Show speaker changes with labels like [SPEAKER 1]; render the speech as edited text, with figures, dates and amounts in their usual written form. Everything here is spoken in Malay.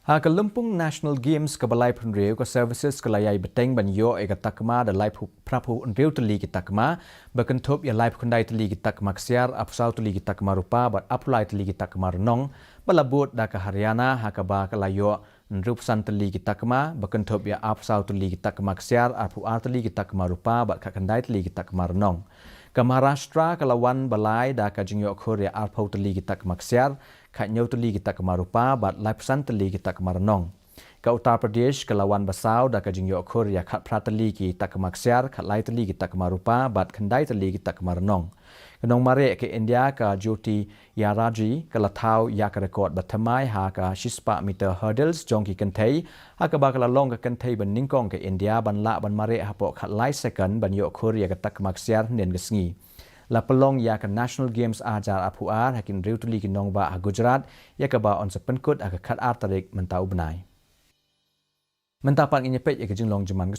[SPEAKER 1] Haka Lumpung National Games ke balai penriu ke services ke layai beteng banyo ega Takma da lai prapu unriu teli ki Takma berkentup ya lai kundai teli ki Takma ksiar apsau teli ki Takma rupa bat apulai teli ki Takma renong balabut da ke Haryana haka ba ke layo unriu pesan teli ki Takma berkentup ya apsau teli ki Takma ksiar apu teli ki Takma rupa bat kandai teli ki Takma renong ke Maharashtra ke lawan balai da ke Jingioh Korea arpau teli ki Takma ksiar kat nyau teli kita ke Marupa bat lai pesan teli kita ke Marenong. Ke Uttar Pradesh ke lawan basau da ke Jingioh Korea kat prateli kita ke Maksiar kat lai teli kita ke Marupa bat kendai teli kita ke Marenong. Kenong mare ke India ke Jyoti Yaraji ke latau ya ke rekod batamai ha ke shispa meter hurdles jongki kentai ha ke bakal long ke kentai beningkong ke India ban la ban mare ha pok kat lai second ban yok Korea ke tak Maksiar nen gesngi. La pelong ya ke National Games ajar apuar hakin riu tuli ki nong ba Gujarat ya ke ba on sepenkut aka kat artarik mentau benai. Mentapan inyepet ya ke jinglong jeman